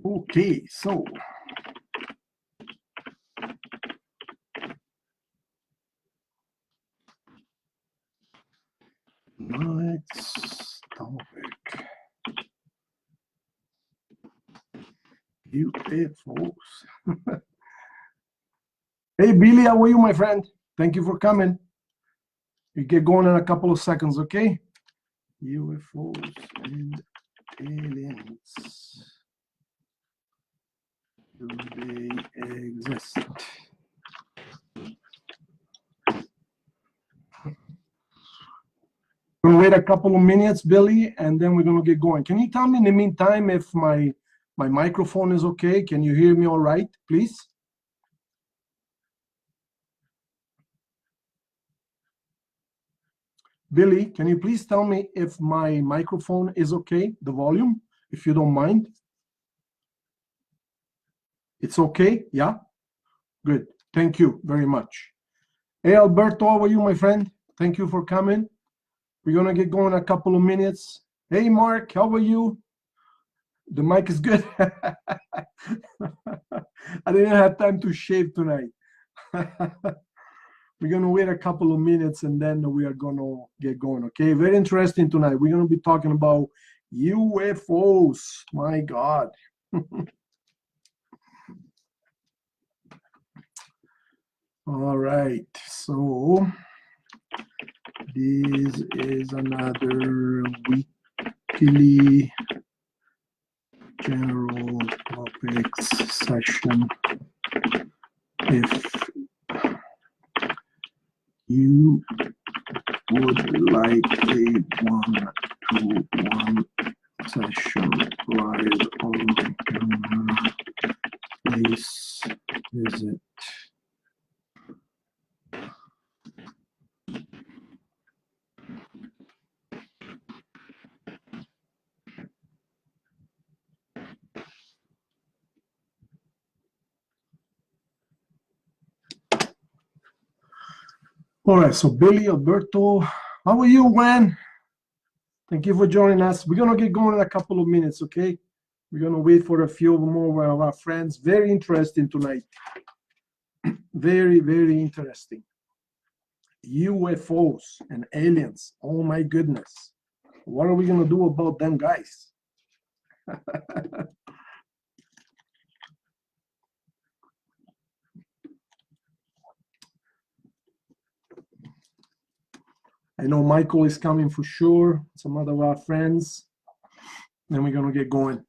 Okay, so next topic. UFOs. Hey, Billy, how are you, my friend? Thank you for coming. You get going in a couple of seconds, okay? UFOs and aliens. Do they exist? We're gonna wait a couple of minutes, Billy, and then we're gonna get going. Can you tell me in the meantime if my microphone is okay? Can you hear me all right, please? Billy, can you please tell me if my microphone is okay, the volume, if you don't mind? It's okay, yeah? Good, thank you very much. Hey, Alberto, how are you, my friend? Thank you for coming. We're gonna get going in a couple of minutes. Hey, Mark, how are you? The mic is good. I didn't have time to shave tonight. We're gonna wait a couple of minutes and then we are gonna get going, okay? Very interesting tonight. We're gonna be talking about UFOs. My God. All right, so this is another weekly general topics session. If you would like a one-to-one session live on camera, please visit All right, so Billy, Alberto, how are you, Juan? Thank you for joining us. We're gonna get going in a couple of minutes, okay? We're gonna wait for a few more of our friends. Very interesting tonight. Very, very interesting. UFOs and aliens. Oh my goodness. What are we gonna do about them guys? I know Michael is coming for sure. Some other of our friends. Then we're gonna get going.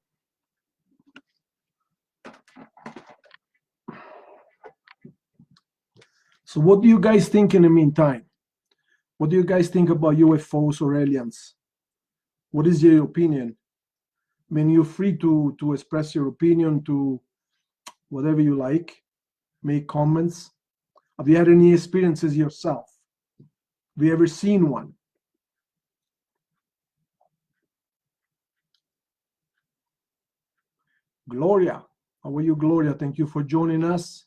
So what do you guys think in the meantime? What do you guys think about UFOs or aliens? What is your opinion? I mean, you're free to express your opinion to whatever you like, make comments. Have you had any experiences yourself? Have you ever seen one? Gloria, how are you, Gloria? Thank you for joining us.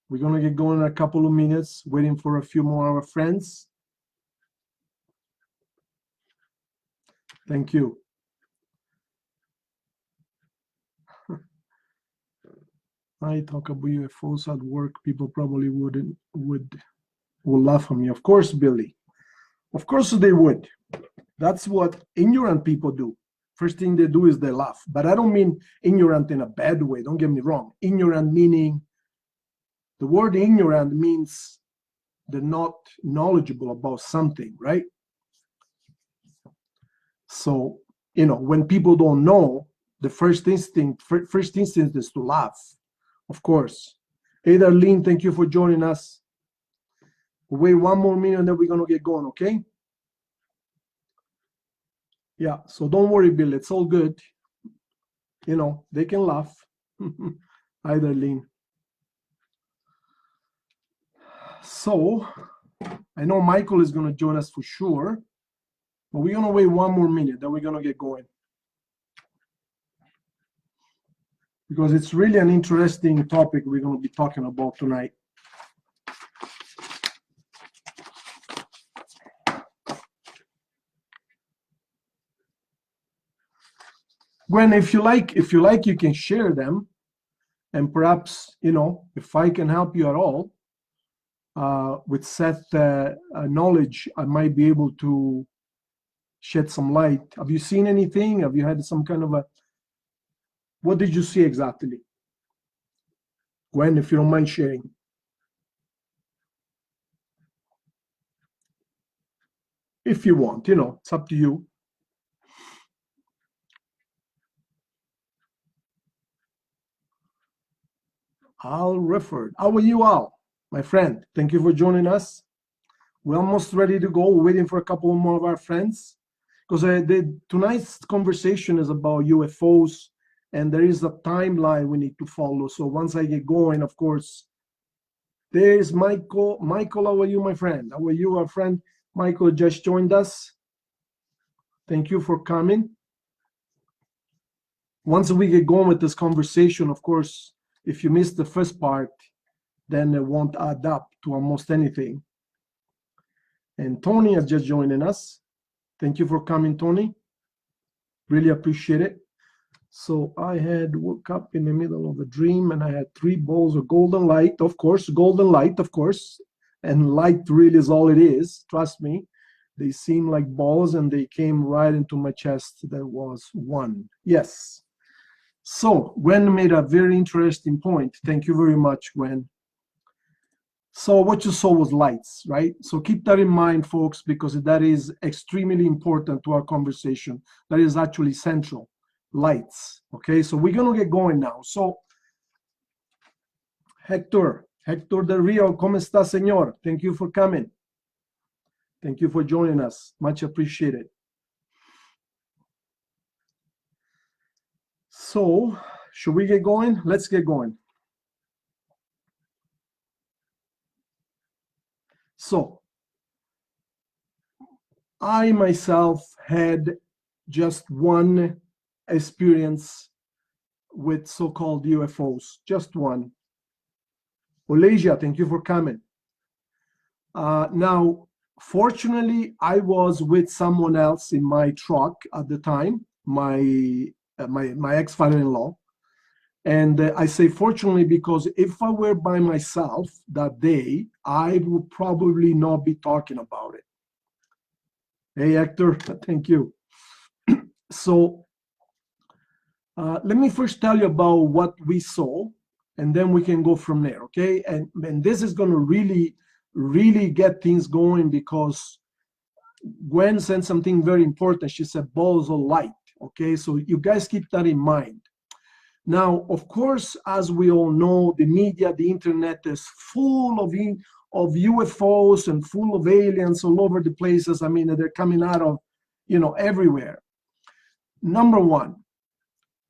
We're gonna get going in a couple of minutes, waiting for a few more of our friends. Thank you. I talk about UFOs at work. People probably would laugh at me. Of course, Billy. Of course they would. That's what ignorant people do. First thing they do is they laugh. But I don't mean ignorant in a bad way. Don't get me wrong. Ignorant meaning, the word ignorant means they're not knowledgeable about something, right? So, when people don't know, the first instinct is to laugh, of course. Hey, Darlene, thank you for joining us. We'll wait one more minute and then we're going to get going, okay? Yeah, so don't worry, Bill. It's all good. They can laugh. Hi, Darlene. So, I know Michael is going to join us for sure. But we're going to wait one more minute, then we're going to get going. Because it's really an interesting topic we're going to be talking about tonight. Gwen, if you like, you can share them, and perhaps, if I can help you at all with Seth knowledge, I might be able to shed some light. Have you seen anything? Have you had some kind of what did you see exactly? Gwen, if you don't mind sharing. If you want, it's up to you. Al Rifford, how are you, Al? My friend, thank you for joining us. We're almost ready to go. We're waiting for a couple more of our friends, because tonight's conversation is about UFOs, and there is a timeline we need to follow. So once I get going, of course, there's Michael. Michael, how are you, my friend? How are you, our friend? Michael just joined us. Thank you for coming. Once we get going with this conversation, of course, if you missed the first part, then it won't add up to almost anything. And Tony has just joining us. Thank you for coming, Tony. Really appreciate it. So I had woke up in the middle of a dream, and I had 3 balls of golden light, of course, and light really is all it is. Trust me. They seem like balls, and they came right into my chest. There was 1. Yes. So Gwen made a very interesting point. Thank you very much, Gwen. So what you saw was lights, right? So keep that in mind, folks, because that is extremely important to our conversation. That is actually central. Lights. Okay, so we're going to get going now. So Hector Del Rio, ¿cómo está, señor? Thank you for coming. Thank you for joining us. Much appreciated. So, should we get going? Let's get going. So, I myself had just one experience with so-called UFOs, just one. Olasia, thank you for coming. Now, fortunately, I was with someone else in my truck at the time, my ex-father-in-law. And I say fortunately because if I were by myself that day, I would probably not be talking about it. Hey, Hector, thank you. So let me first tell you about what we saw, and then we can go from there, okay? And this is going to really get things going, because Gwen said something very important. She said balls of light, okay? So you guys keep that in mind. Now, of course, as we all know, the media, the internet is full of UFOs and full of aliens all over the places. I mean, they're coming out of, everywhere. Number one,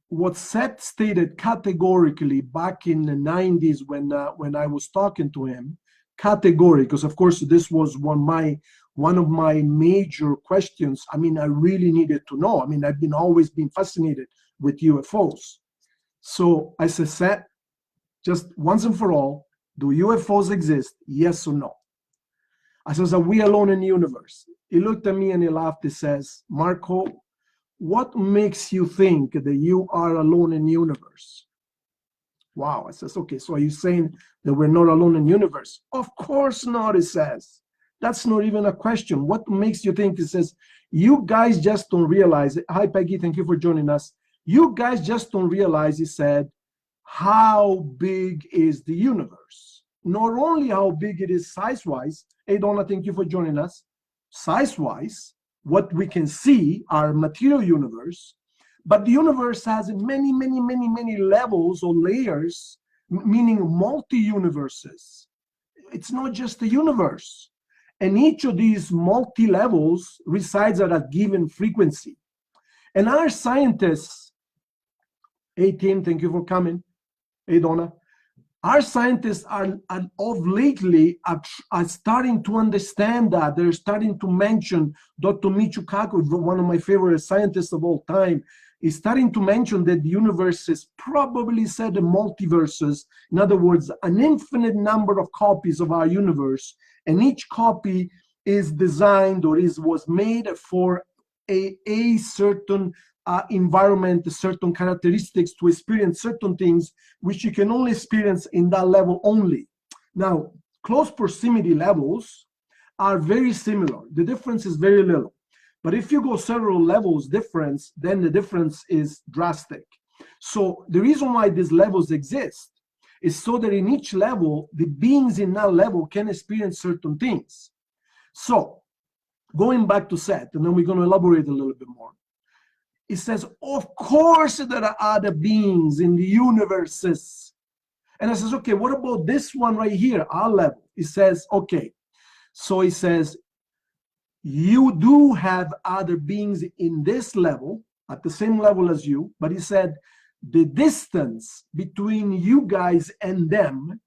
what Seth stated categorically back in the 90s when I was talking to him, categorically, because of course this was one of my major questions. I mean, I really needed to know. I mean, I've always been fascinated with UFOs. So I said, Seth, just once and for all, do UFOs exist? Yes or no? I said, are we alone in the universe? He looked at me and he laughed. He says, Marco, what makes you think that you are alone in the universe? Wow. I says, okay, so are you saying that we're not alone in the universe? Of course not, he says. That's not even a question. What makes you think? He says, you guys just don't realize it. Hi, Peggy, thank you for joining us. You guys just don't realize, he said, how big is the universe. Not only how big it is size-wise. Hey, Donna, thank you for joining us. Size-wise, what we can see, our material universe, but the universe has many levels or layers, meaning multi-universes. It's not just a universe. And each of these multi-levels resides at a given frequency. And our scientists, hey, Tim, thank you for coming. Hey, Donna. Our scientists are of lately are starting to understand that. They're starting to mention Dr. Michio Kaku, one of my favorite scientists of all time, is starting to mention that the universe is probably said in multiverses. In other words, an infinite number of copies of our universe, and each copy is designed or was made for a certain environment, certain characteristics to experience certain things, which you can only experience in that level only. Now, close proximity levels are very similar. The difference is very little. But if you go several levels difference, then the difference is drastic. So the reason why these levels exist is so that in each level, the beings in that level can experience certain things. So going back to Seth, and then we're going to elaborate a little bit more. It says, of course there are other beings in the universes. And I says, okay, what about this one right here, our level? It says, okay. So it says, you do have other beings in this level, at the same level as you, but he said, the distance between you guys and them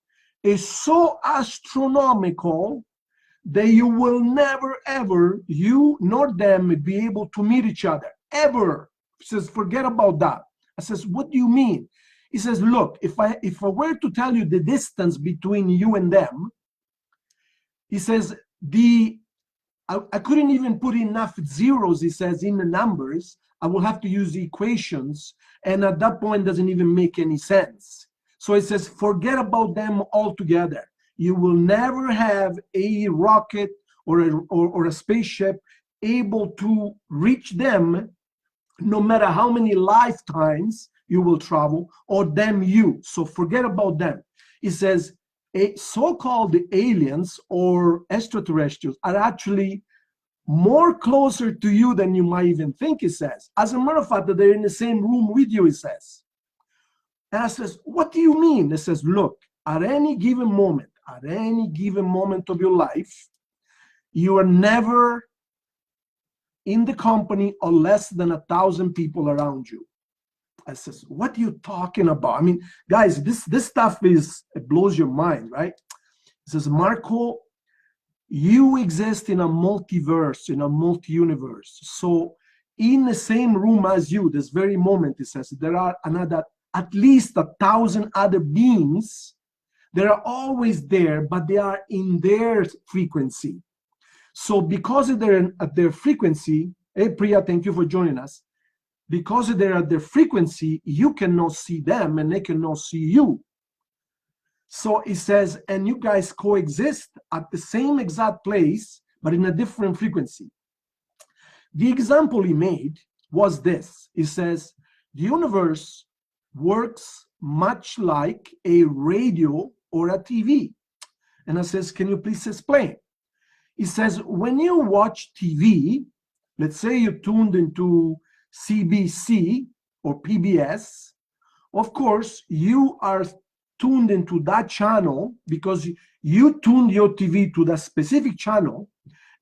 is so astronomical that you will never, ever, you nor them, be able to meet each other, ever. He says, forget about that. I says, what do you mean? He says, look, if I were to tell you the distance between you and them, he says, I couldn't even put enough zeros, he says, in the numbers. I will have to use the equations, and at that point, it doesn't even make any sense. So it says, forget about them altogether. You will never have a rocket or a spaceship able to reach them, no matter how many lifetimes you will travel, or them you. So forget about them. It says, so-called aliens or extraterrestrials are actually more closer to you than you might even think, it says. As a matter of fact, they're in the same room with you, it says. And I says, what do you mean? It says, look, at any given moment of your life, you are never in the company of less than 1,000 people around you. I says, what are you talking about? I mean, guys, this stuff it blows your mind, right? It says, Marco, you exist in a multiverse, in a multi-universe. So in the same room as you, this very moment, it says, there are another, at least 1,000 other beings that are always there, but they are in their frequency. So because they're at their frequency, hey Priya, thank you for joining us. Because they're at their frequency, you cannot see them and they cannot see you. So it says, and you guys coexist at the same exact place, but in a different frequency. The example he made was this. It says, the universe works much like a radio or a TV. And I says, can you please explain? He says, when you watch TV, let's say you tuned into CBC or PBS, of course, you are tuned into that channel because you tuned your TV to that specific channel,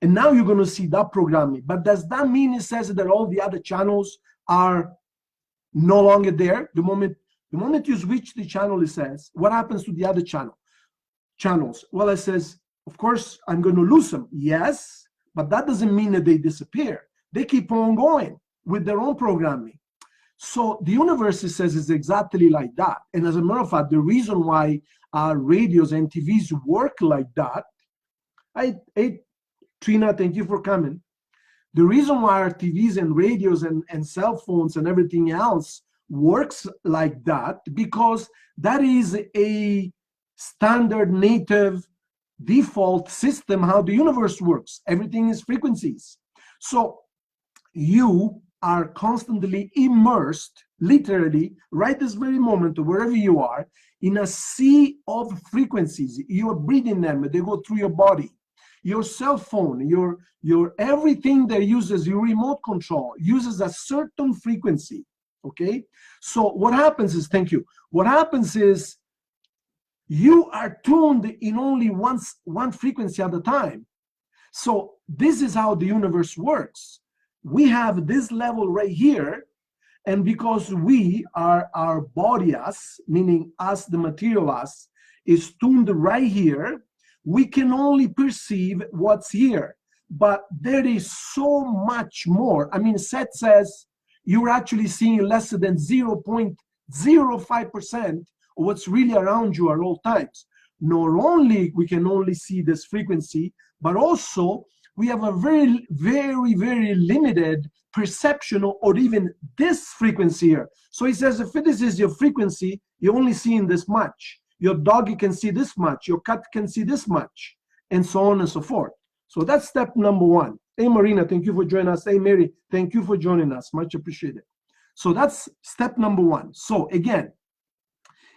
and now you're going to see that programming. But does that mean it says that all the other channels are no longer there? The moment you switch the channel, it says, what happens to the other channels? Well, it says, of course, I'm going to lose them. Yes, but that doesn't mean that they disappear. They keep on going with their own programming. So the universe, it says, is exactly like that. And as a matter of fact, the reason why our radios and TVs work like that, hey, Trina, thank you for coming. The reason why our TVs and radios and cell phones and everything else works like that, because that is a standard native default system, how the universe works. Everything is frequencies. So you are constantly immersed, literally, right this very moment, wherever you are, in a sea of frequencies. You are breathing them, they go through your body. Your cell phone, your everything that uses your remote control uses a certain frequency, okay? So what happens is, thank you, what happens is you are tuned in only one frequency at a time. So this is how the universe works. We have this level right here, and because our body, us, meaning us, the material us, is tuned right here, we can only perceive what's here. But there is so much more. I mean, Seth says you're actually seeing less than 0.05% of what's really around you at all times. Not only we can only see this frequency, but also we have a very, very, very limited perception, or even this frequency here. So he says, if this is your frequency, you're only seeing this much. Your dog, you can see this much. Your cat can see this much, and so on and so forth. So that's step number one. Hey, Marina, thank you for joining us. Hey, Mary, thank you for joining us. Much appreciated. So that's step number one. So again,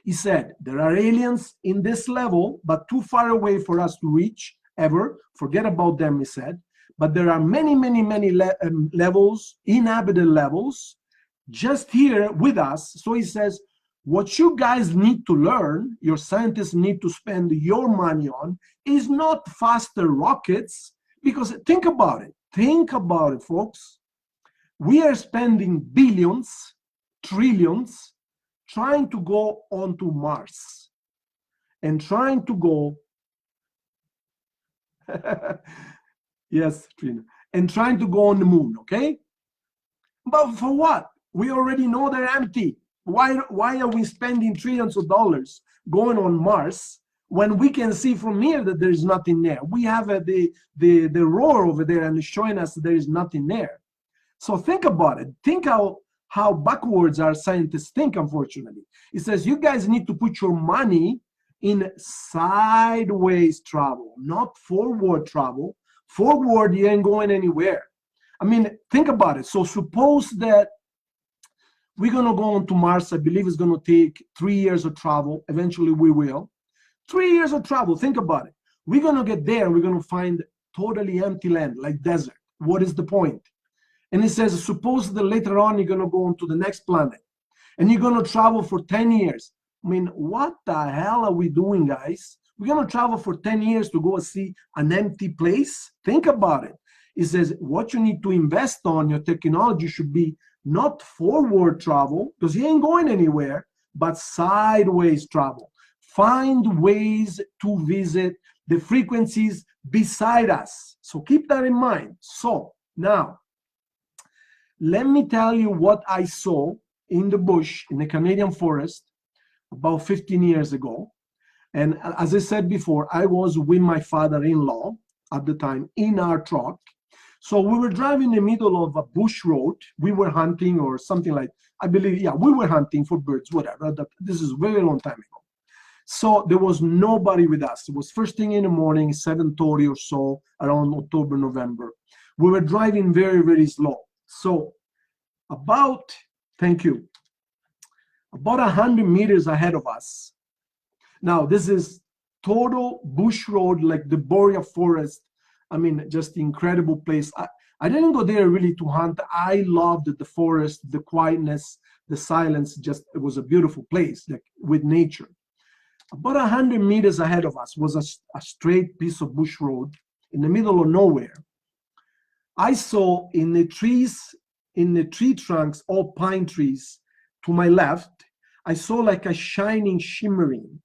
he said, there are aliens in this level, but too far away for us to reach ever. Forget about them, he said. But there are many, many, many levels, inhabited levels, just here with us. So he says, what you guys need to learn, your scientists need to spend your money on, is not faster rockets. Because think about it, folks. We are spending billions, trillions, trying to go onto Mars and trying to go, yes, Trina, and trying to go on the moon, okay? But for what? We already know they're empty. Why are we spending trillions of dollars going on Mars when we can see from here that there's nothing there? We have the roar over there and showing us there is nothing there. So think about it. Think how backwards our scientists think, unfortunately. It says you guys need to put your money in sideways travel, not forward travel. Forward, you ain't going anywhere. I mean, think about it. So suppose that we're going to go on to Mars. I believe it's going to take 3 years of travel. Eventually we will. 3 years of travel. Think about it. We're going to get there. We're going to find totally empty land, like desert. What is the point? And it says, suppose that later on you're going to go on to the next planet and you're going to travel for 10 years. I mean, what the hell are we doing, guys? We're going to travel for 10 years to go see an empty place? Think about it. It says what you need to invest on, your technology should be not forward travel, because you ain't going anywhere, but sideways travel. Find ways to visit the frequencies beside us. So keep that in mind. So now, let me tell you what I saw in the bush, in the Canadian forest, about 15 years ago. And as I said before, I was with my father-in-law at the time in our truck. So we were driving in the middle of a bush road. We were hunting or something like, I believe, yeah, we were hunting for birds, whatever. This is a very long time ago. So there was nobody with us. It was first thing in the morning, 7:30 or so, around October, November. We were driving very, very slow. So about 100 meters ahead of us. Now, this is total bush road, like the Boreal Forest. I mean, just incredible place. I didn't go there really to hunt. I loved the forest, the quietness, the silence. Just, it was a beautiful place, like with nature. About 100 meters ahead of us was a straight piece of bush road in the middle of nowhere. I saw in the trees, in the tree trunks, all pine trees, to my left, I saw like a shining, shimmering.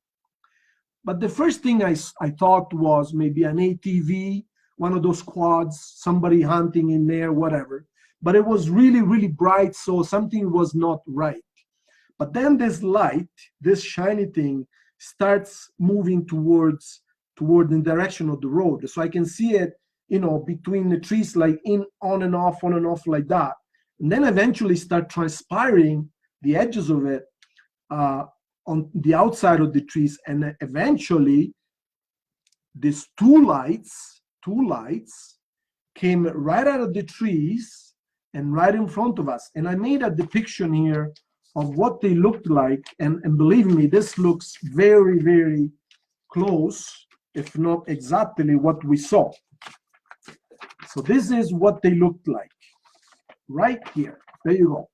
But the first thing I thought was maybe an ATV, one of those quads, somebody hunting in there, whatever. But it was really, really bright, so something was not right. But then this light, this shiny thing, starts moving toward the direction of the road. So I can see it, you know, between the trees, like on and off like that. And then eventually start transpiring the edges of it on the outside of the trees. And eventually these two lights came right out of the trees and right in front of us. And I made a depiction here of what they looked like. And believe me, this looks very, very close, if not exactly what we saw. So this is what they looked like right here. There you go.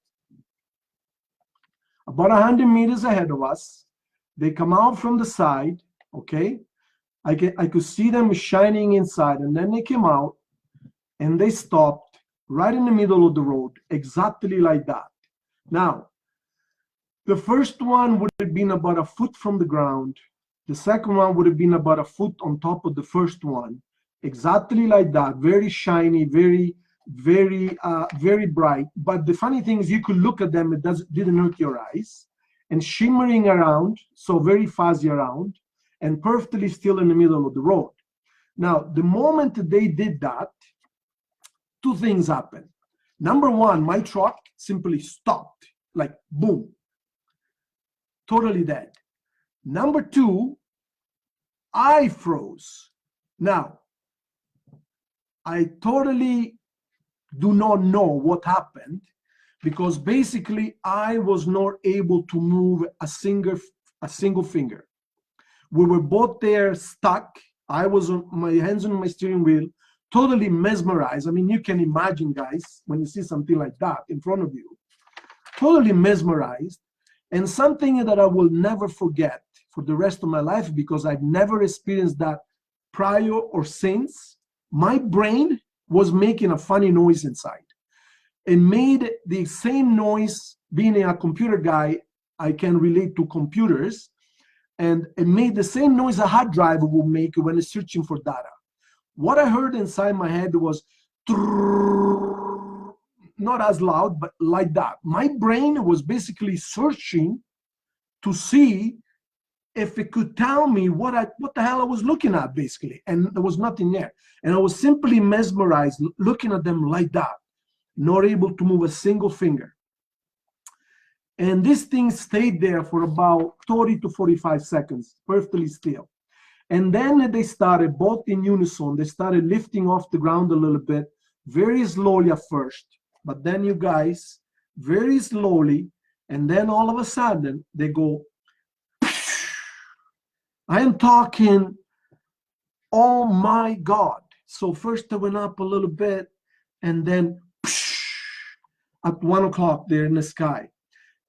About 100 meters ahead of us. They come out from the side, okay? I could see them shining inside, and then they came out and they stopped right in the middle of the road, exactly like that. Now, the first one would have been about a foot from the ground. The second one would have been about a foot on top of the first one, exactly like that, very shiny, very, very, very bright. But the funny thing is you could look at them, it didn't hurt your eyes, and shimmering around, so very fuzzy around, and perfectly still in the middle of the road. Now, the moment they did that, two things happened. Number one, my truck simply stopped, like boom, totally dead. Number two, I froze. Now, I totally do not know what happened, because basically I was not able to move a single finger. We were both there stuck. I was on my hands on my steering wheel, totally mesmerized. I mean, you can imagine, guys, when you see something like that in front of you, totally mesmerized. And something that I will never forget for the rest of my life, because I've never experienced that prior or since, my brain was making a funny noise inside. It made the same noise. Being a computer guy, I can relate to computers, and it made the same noise a hard drive will make when it's searching for data. What I heard inside my head was not as loud, but like that. My brain was basically searching to see if it could tell me what the hell I was looking at, basically, and there was nothing there. And I was simply mesmerized looking at them like that, not able to move a single finger. And this thing stayed there for about 30 to 45 seconds, perfectly still. And then they started, both in unison, they started lifting off the ground a little bit, very slowly at first, but then you guys, very slowly, and then all of a sudden, they go, I am talking, oh my God. So first they went up a little bit, and then at 1 o'clock, they're in the sky.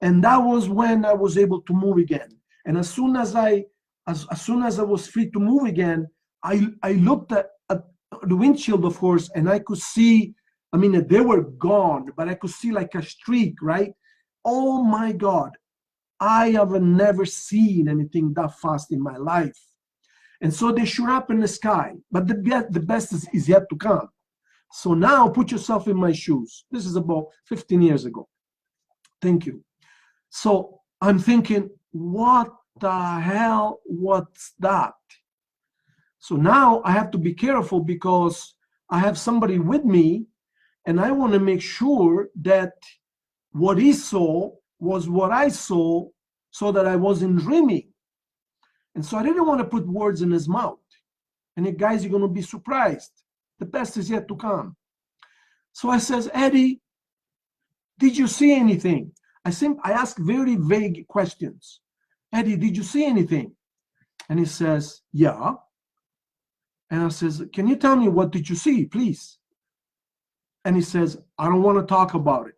And that was when I was able to move again. And as soon as I was free to move again, I looked at the windshield, of course, and I could see, I mean, they were gone, but I could see like a streak, right? Oh my God, I have never seen anything that fast in my life. And so they showed up in the sky, but the best is yet to come. So now put yourself in my shoes. This is about 15 years ago. Thank you. So I'm thinking, what the hell, what's that? So now I have to be careful, because I have somebody with me, and I want to make sure that what he saw was what I saw, so that I wasn't dreaming. And so I didn't want to put words in his mouth. And you guys, you're going to be surprised. The best is yet to come. So I says, Eddie, did you see anything? I ask very vague questions. Eddie, did you see anything? And he says, yeah. And I says, can you tell me, what did you see, please? And he says, I don't want to talk about it.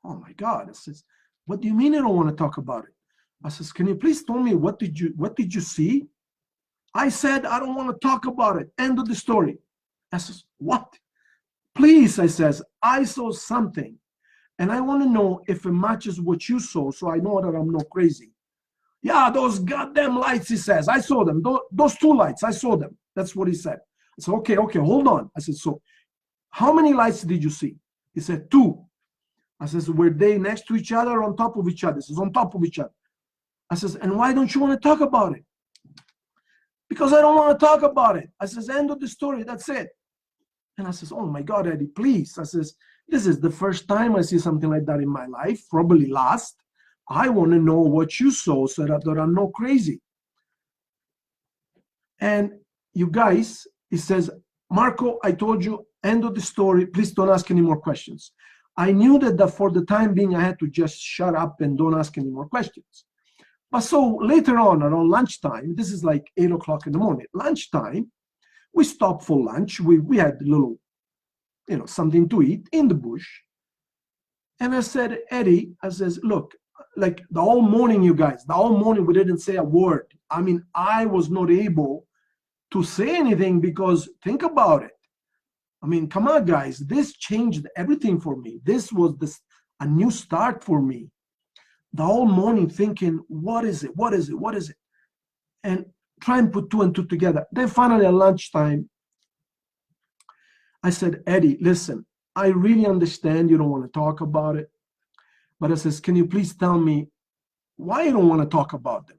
Oh my God. I says, what do you mean you don't want to talk about it? I says, can you please tell me, what did you see? I said, I don't want to talk about it. End of the story. I says, what? Please, I says, I saw something, and I want to know if it matches what you saw, so I know that I'm not crazy. Yeah, those goddamn lights, he says. I saw them. Those two lights, I saw them. That's what he said. I said, okay, hold on. I said, so how many lights did you see? He said, 2. I says, were they next to each other or on top of each other? He says, on top of each other. I says, and why don't you want to talk about it? Because I don't want to talk about it. I says, end of the story, that's it. And I says, oh my God, Eddie, please. I says, this is the first time I see something like that in my life, probably last. I want to know what you saw, so that I'm not crazy. And you guys, he says, Marco, I told you, end of the story, please don't ask any more questions. I knew that for the time being, I had to just shut up and don't ask any more questions. But so later on, around lunchtime, this is like 8 o'clock in the morning, lunchtime, we stopped for lunch. We had a little, something to eat in the bush. And I said, Eddie, I says, look, like the whole morning, you guys, the whole morning we didn't say a word. I mean, I was not able to say anything, because think about it. I mean, come on, guys, this changed everything for me. This was a new start for me. The whole morning thinking, what is it? What is it? What is it? And try and put 2 and 2 together. Then finally at lunchtime, I said, Eddie, listen, I really understand you don't want to talk about it. But I says, can you please tell me why you don't want to talk about them?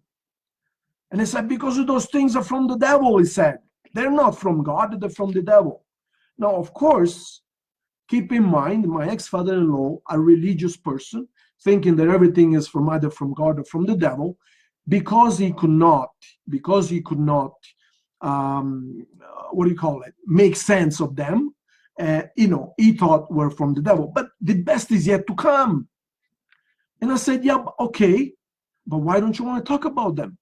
And he said, because those things are from the devil, he said. They're not from God, they're from the devil. Now, of course, keep in mind, my ex-father-in-law, a religious person, thinking that everything is from either from God or from the devil, because he could not, what do you call it, make sense of them. He thought were from the devil, but the best is yet to come. And I said, yeah, okay, but why don't you want to talk about them?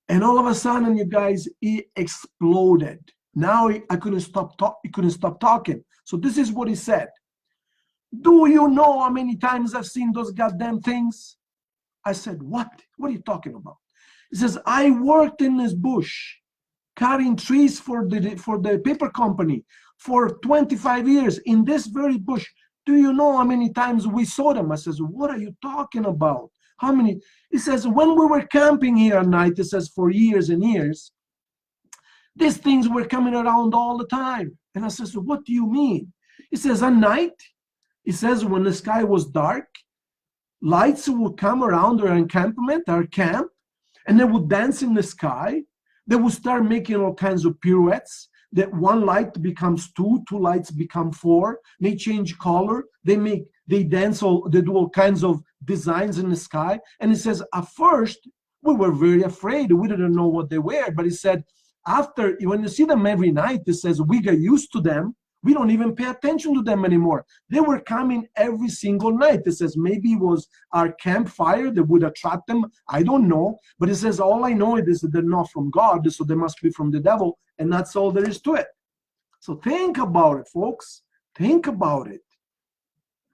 And all of a sudden, you guys, he exploded. Now I couldn't stop talking. So this is what he said. Do you know how many times I've seen those goddamn things? I said, what? What are you talking about? He says, I worked in this bush, cutting trees for the paper company for 25 years in this very bush. Do you know how many times we saw them? I says, what are you talking about? How many? He says, when we were camping here at night, he says, for years and years, these things were coming around all the time. And I says, what do you mean? He says, at night, he says, when the sky was dark, lights would come around our encampment, our camp, and they would dance in the sky. They would start making all kinds of pirouettes. That one light becomes two lights become four. They change color. They dance, they do all kinds of designs in the sky. And he says, at first, we were very afraid. We didn't know what they were. But he said, after, when you see them every night, he says, we get used to them. We don't even pay attention to them anymore. They were coming every single night. It says maybe it was our campfire that would attract them. I don't know. But it says all I know is that they're not from God, so they must be from the devil. And that's all there is to it. So think about it, folks. Think about it.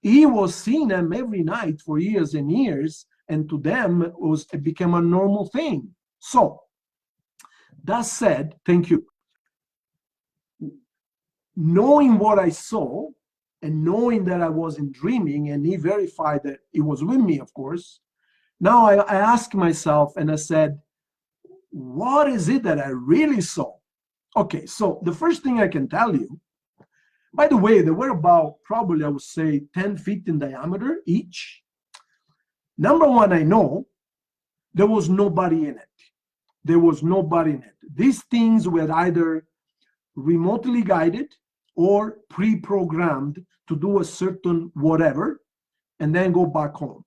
He was seeing them every night for years and years. And to them, it became a normal thing. So, that said, thank you. Knowing what I saw and knowing that I wasn't dreaming, and he verified that he was with me, of course, now I asked myself and I said, what is it that I really saw? Okay, so the first thing I can tell you, by the way, they were about probably, I would say, 10 feet in diameter each. Number one, I know there was nobody in it. There was nobody in it. These things were either remotely guided or pre-programmed to do a certain whatever and then go back home.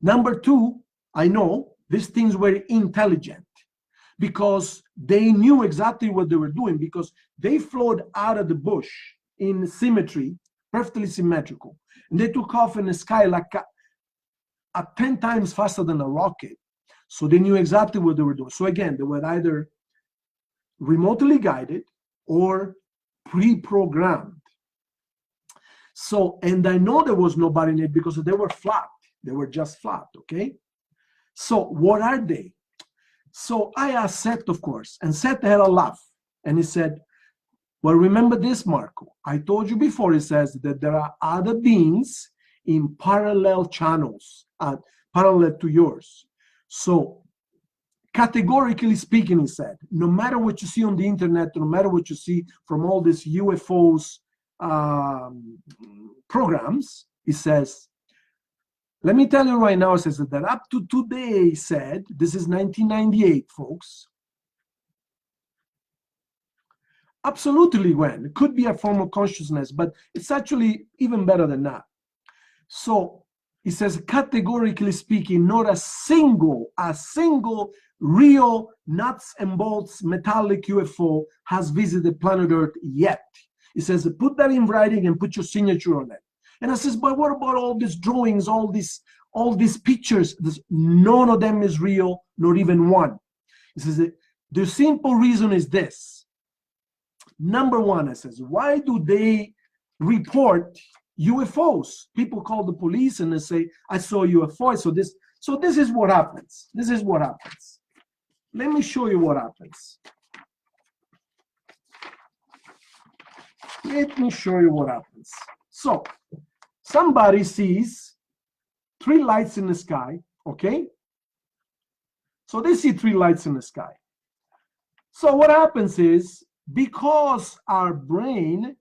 Number two, I know these things were intelligent because they knew exactly what they were doing, because they flowed out of the bush in symmetry, perfectly symmetrical, and they took off in the sky like a 10 times faster than a rocket. So they knew exactly what they were doing. So again, they were either remotely guided or pre-programmed. So, and I know there was nobody in it because they were flat. They were just flat, okay? So what are they? So I asked Seth, of course, and Seth had a laugh. And he said, well, remember this, Marco. I told you before, he says, that there are other beings in parallel channels, parallel to yours. So categorically speaking, he said, no matter what you see on the internet, no matter what you see from all these UFOs programs, he says, let me tell you right now, he says that up to today, he said, this is 1998, folks. Absolutely, Gwen, it could be a form of consciousness, but it's actually even better than that. So he says, categorically speaking, not a single real nuts and bolts metallic UFO has visited planet Earth yet. He says, put that in writing and put your signature on it. And I says, but what about all these drawings, all these pictures? None of them is real, not even one. He says, the simple reason is this. Number one, I says, why do they report UFOs? People call the police and they say, I saw a UFO. So this is what happens. This is what happens. Let me show you what happens. Let me show you what happens. So somebody sees 3 lights in the sky, okay? So they see 3 lights in the sky. So what happens is, because our brain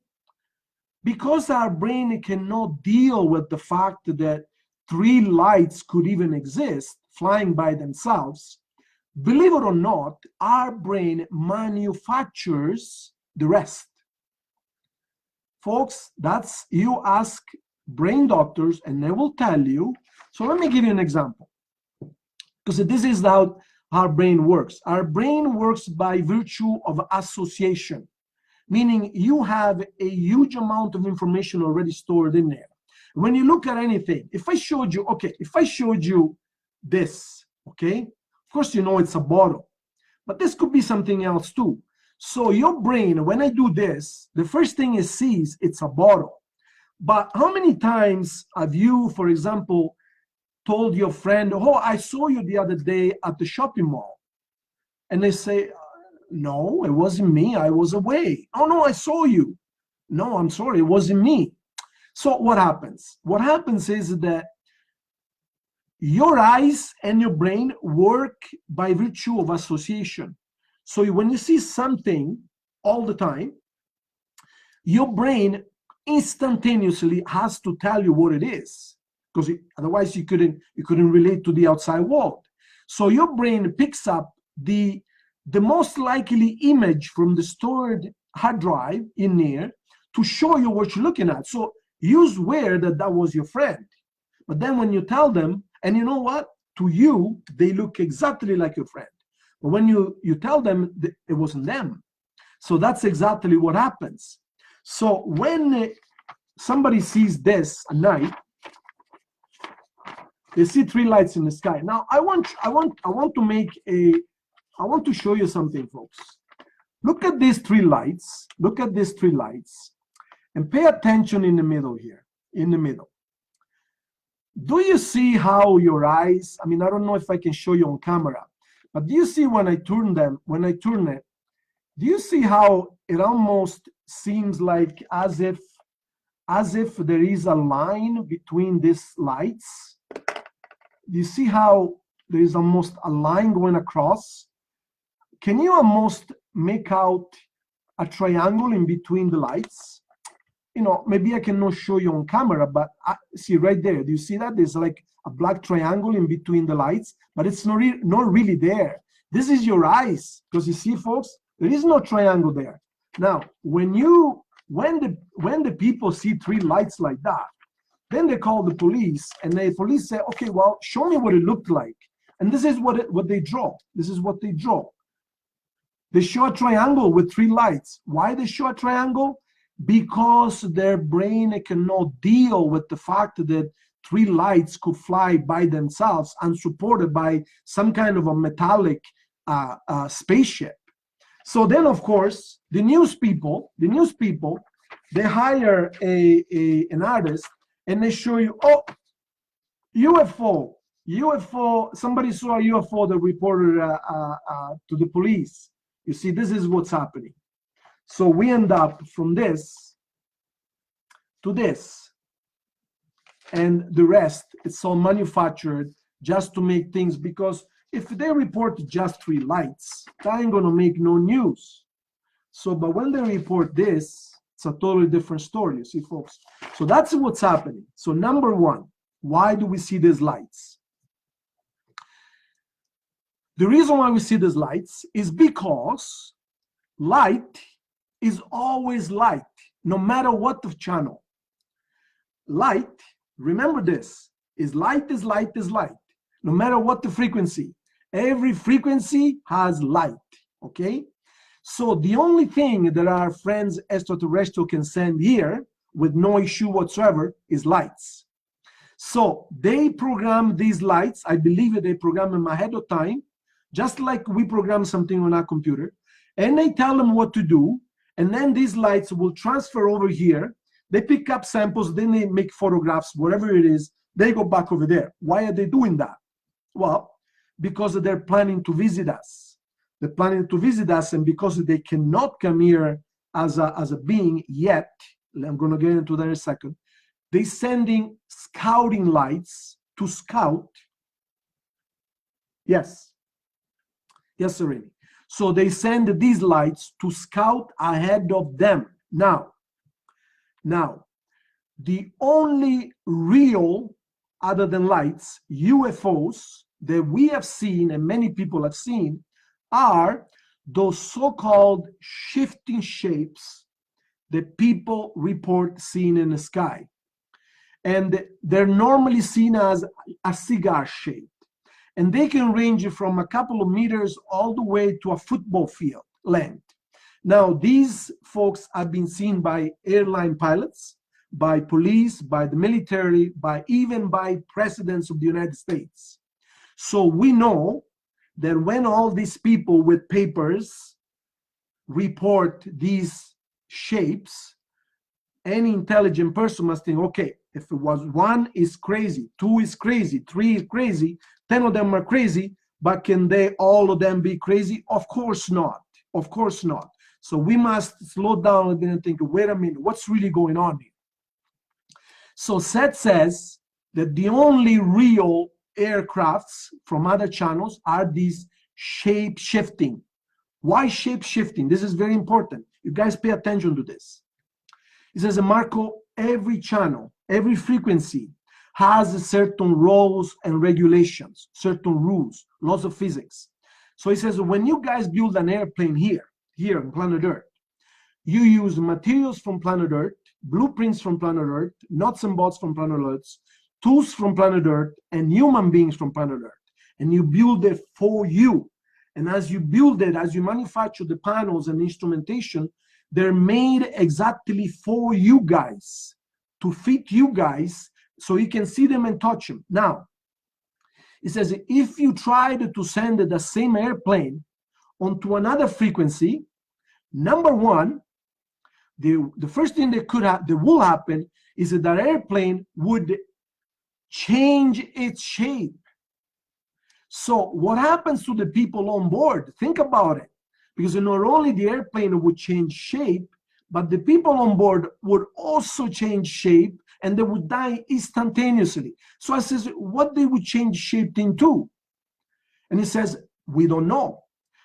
cannot deal with the fact that 3 lights could even exist flying by themselves, believe it or not, our brain manufactures the rest. folks, that's, you ask brain doctors and they will tell you. So let me give you an example, because this is how our brain works. Our brain works by virtue of association, meaning you have a huge amount of information already stored in there. When you look at anything, if I showed you, okay, if I showed you this, okay, of course you know it's a bottle, but this could be something else too. So your brain, when I do this, the first thing it sees, it's a bottle. But how many times have you, for example, told your friend, oh, I saw you the other day at the shopping mall? And they say, no, it wasn't me, I was away. Oh no, I saw you. No, I'm sorry, it wasn't me. So what happens? What happens is that your eyes and your brain work by virtue of association. So when you see something all the time, your brain instantaneously has to tell you what it is, because otherwise you couldn't relate to the outside world. So your brain picks up the most likely image from the stored hard drive in there to show you what you're looking at. So you swear that was your friend, but then when you tell them, and you know what, to you they look exactly like your friend, but when you tell them it wasn't them. So that's exactly what happens. So when somebody sees this at night, they see three lights in the sky. Now I want to show you something, folks. Look at these three lights. Look at these three lights. And pay attention in the middle here, in the middle. Do you see how your eyes, I mean, I don't know if I can show you on camera, but do you see when I turn it, do you see how it almost seems like as if there is a line between these lights? Do you see how there is almost a line going across? Can you almost make out a triangle in between the lights? You know, maybe I cannot show you on camera, but see right there. Do you see that? There's like a black triangle in between the lights, but it's not really there. This is your eyes, because you see, folks, there is no triangle there. Now, when the people see three lights like that, then they call the police, and the police say, okay, well, show me what it looked like. And this is what they draw. This is what they draw. They show a triangle with three lights. Why they show a triangle? Because their brain cannot deal with the fact that three lights could fly by themselves unsupported by some kind of a metallic spaceship. So then, of course, the news people, they hire an artist, and they show you, oh, UFO, somebody saw a UFO, the reporter to the police. You see, this is what's happening. So we end up from this to this, and the rest, it's all manufactured just to make things, because if they report just three lights, that ain't gonna make no news. So, but when they report this, it's a totally different story, you see, folks. So that's what's happening. So number one, why do we see these lights? The reason why we see these lights is because light is always light, no matter what the channel. Light, remember this, is light is light is light, no matter what the frequency. Every frequency has light, okay? So the only thing that our friends extraterrestrial can send here with no issue whatsoever is lights. So they program these lights, I believe that they program them ahead of time, just like we program something on our computer, and they tell them what to do, and then these lights will transfer over here. They pick up samples, then they make photographs, whatever it is, they go back over there. Why are they doing that? Well, because they're planning to visit us. They're planning to visit us, and because they cannot come here as a being yet, I'm going to get into that in a second, they're sending scouting lights to scout. Yes, Sereni. So they send these lights to scout ahead of them. Now, the only real, other than lights, UFOs that we have seen and many people have seen are those so-called shifting shapes the people report seeing in the sky. And they're normally seen as a cigar shape. And they can range from a couple of meters all the way to a football field length. Now, these folks have been seen by airline pilots, by police, by the military, even by presidents of the United States. So we know that when all these people with papers report these shapes, any intelligent person must think, okay, if it was 1 is crazy, 2 is crazy, 3 is crazy, 10 of them are crazy, but can they all of them be crazy? Of course not. Of course not. So we must slow down a bit and think, wait a minute, what's really going on here? So Seth says that the only real aircrafts from other channels are these shape-shifting. Why shape-shifting? This is very important. You guys pay attention to this. He says, Marco, every channel, every frequency has certain rules and regulations, certain rules, laws of physics. So he says, when you guys build an airplane here on planet Earth, you use materials from planet Earth, blueprints from planet Earth, nuts and bolts from planet Earth, tools from planet Earth, and human beings from planet Earth. And you build it for you. And as you build it, as you manufacture the panels and instrumentation, they're made exactly for you guys, to fit you guys, so you can see them and touch them. Now, it says, if you tried to send the same airplane onto another frequency, number one, the first thing that will happen is that airplane would change its shape. So what happens to the people on board? Think about it. Because not only the airplane would change shape, but the people on board would also change shape, and they would die instantaneously. So I says, what they would change shape into? And he says, we don't know.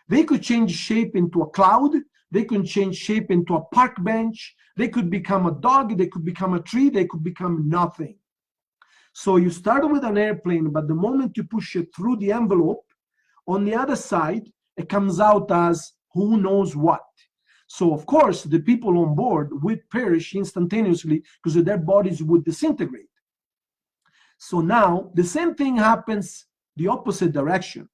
They could change shape into a cloud. They could change shape into a park bench. They could become a dog. They could become a tree. They could become nothing. So you start with an airplane, but the moment you push it through the envelope, on the other side, it comes out as who knows what. So of course, the people on board would perish instantaneously because their bodies would disintegrate. So now the same thing happens the opposite direction.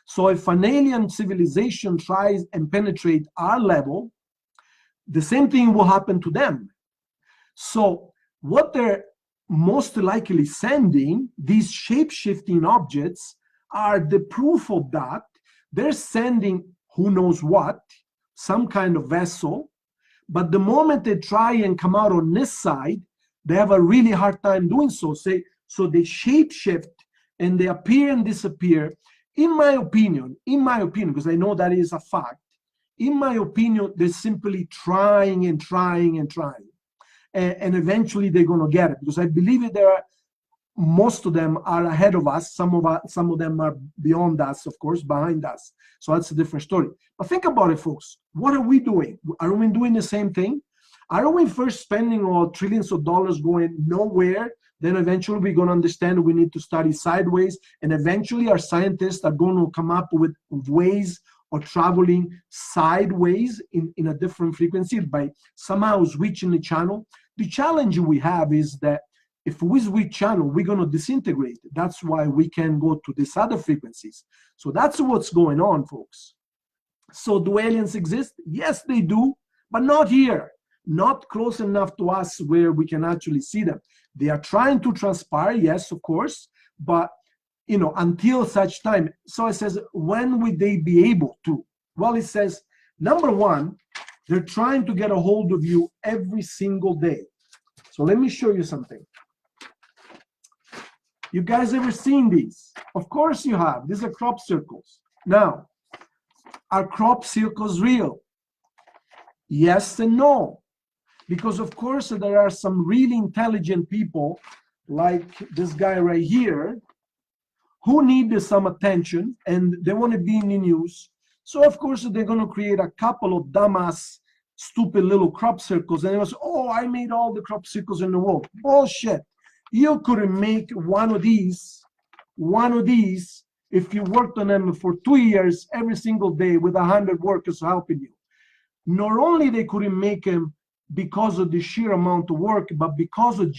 So if an alien civilization tries and penetrate our level, the same thing will happen to them. So what they're most likely sending, these shape-shifting objects, are the proof of that. They're sending who knows what, some kind of vessel, but the moment they try and come out on this side, they have a really hard time doing so. So they shape-shift and they appear and disappear. In my opinion, because I know that is a fact, in my opinion, they're simply trying and trying and trying. And eventually they're going to get it, because I believe that most of them are ahead of us. Some of them are beyond us, of course, behind us. So that's a different story. But think about it, folks. What are we doing? Are we doing the same thing? Are we first spending all trillions of dollars going nowhere? Then eventually we're going to understand we need to study sideways. And eventually our scientists are going to come up with ways of traveling sideways in a different frequency by somehow switching the channel. The challenge we have is that if we switch channel, we're going to disintegrate. That's why we can go to these other frequencies. So that's what's going on, folks. So do aliens exist? Yes, they do, but not here. Not close enough to us where we can actually see them. They are trying to transpire, yes, of course, but until such time. So it says, when would they be able to? Well, it says, number one, they're trying to get a hold of you every single day. So let me show you something. You guys ever seen these? Of course you have. These are crop circles. Now, are crop circles real? Yes and no. Because of course there are some really intelligent people like this guy right here who need some attention and they want to be in the news. So of course they're going to create a couple of dumbass, stupid little crop circles, and it was, oh, I made all the crop circles in the world. Bullshit. You couldn't make one of these if you worked on them for 2 years every single day with 100 workers helping you. Not only they couldn't make them because of the sheer amount of work, but because of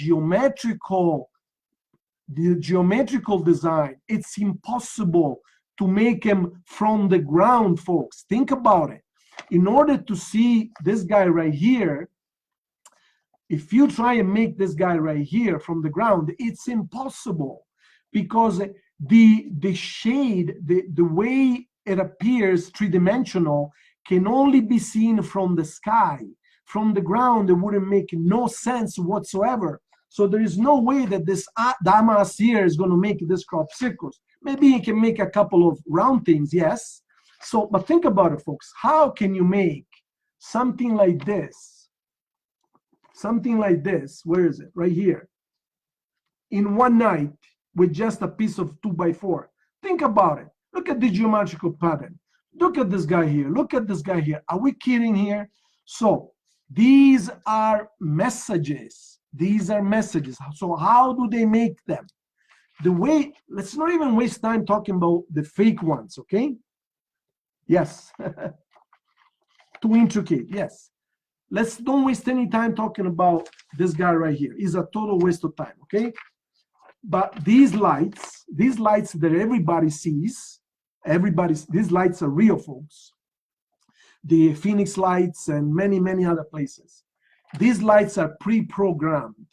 the geometrical design. It's impossible to make them from the ground, folks. Think about it. In order to see this guy right here, if you try and make this guy right here from the ground, it's impossible, because the shade, the way it appears three-dimensional, can only be seen from the sky. From the ground, it wouldn't make no sense whatsoever. So there is no way that this Damas here is going to make this crop circles. Maybe he can make a couple of round things, yes. So, but think about it, folks. How can you make something like this? Something like this, where is it? Right here. In one night with just a piece of 2x4. Think about it. Look at the geometrical pattern. Look at this guy here. Look at this guy here. Are we kidding here? So these are messages. These are messages. So how do they make them? The way, let's not even waste time talking about the fake ones, okay? Yes. Too intricate, yes. Let's don't waste any time talking about this guy right here. It's a total waste of time, okay? But these lights that everybody sees, these lights are real, folks. The Phoenix lights and many, many other places. These lights are pre-programmed.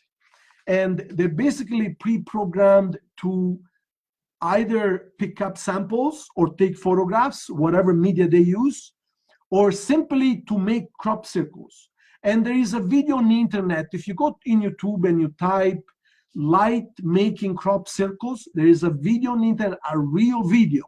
And they're basically pre-programmed to either pick up samples or take photographs, whatever media they use, or simply to make crop circles. And there is a video on the internet. If you go in YouTube and you type light making crop circles, there is a video on the internet, a real video,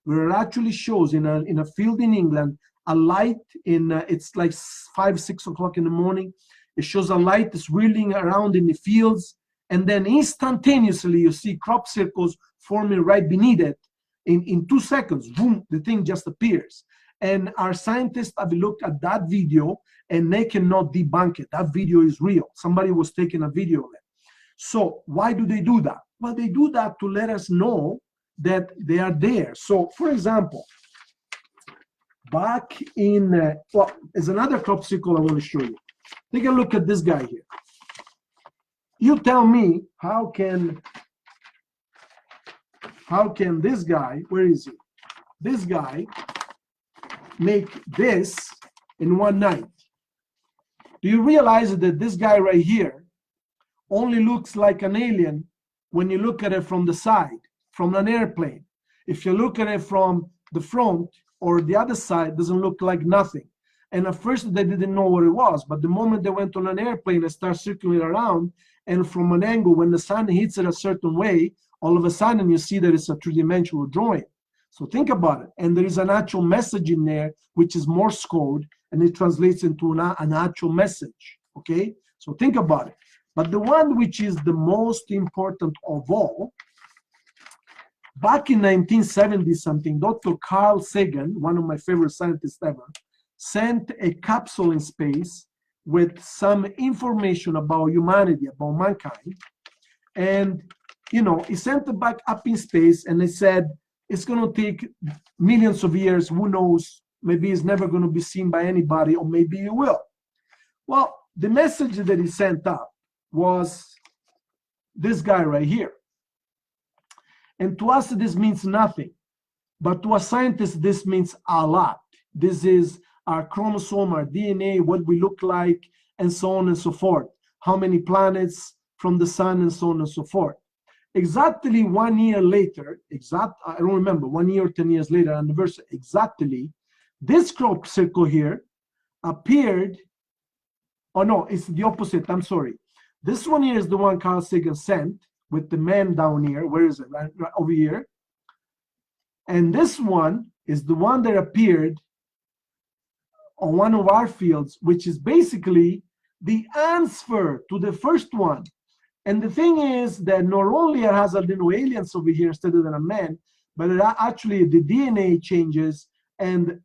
where it actually shows in a field in England, a light in, it's like 5, 6 o'clock in the morning. It shows a light that's whirling around in the fields, and then instantaneously you see crop circles forming right beneath it. In 2 seconds, boom, the thing just appears. And our scientists have looked at that video and they cannot debunk it. That video is real. Somebody was taking a video of it. So why do they do that? Well, they do that to let us know that they are there. So for example, back in, well, there's another crop circle I want to show you. Take a look at this guy here. You tell me, how can this guy, where is he? This guy make this in one night? Do you realize that this guy right here only looks like an alien when you look at it from the side, from an airplane? If you look at it from the front or the other side, it doesn't look like nothing. And at first they didn't know what it was, but the moment they went on an airplane and start circling around, and from an angle, when the sun hits it a certain way, all of a sudden you see that it's a three-dimensional drawing. So think about it. And there is an actual message in there, which is Morse code, and it translates into an actual message, okay? So think about it. But the one which is the most important of all, back in 1970 something, Dr. Carl Sagan, one of my favorite scientists ever, sent a capsule in space with some information about humanity, about mankind. And, you know, he sent it back up in space, and they said, it's going to take millions of years, who knows, maybe it's never going to be seen by anybody, or maybe it will. Well, the message that he sent up was this guy right here. And to us, this means nothing. But to a scientist, this means a lot. This is our chromosome, our DNA, what we look like, and so on and so forth. How many planets from the sun, and so on and so forth. Exactly 1 year later, I don't remember, 1 year or 10 years later, anniversary, exactly, this crop circle here appeared, oh no, it's the opposite, I'm sorry. This one here is the one Carl Sagan sent with the man down here. Where is it? Right over here. And this one is the one that appeared on one of our fields, which is basically the answer to the first one. And the thing is that not only it has a little aliens over here instead of a man, but it actually the DNA changes, and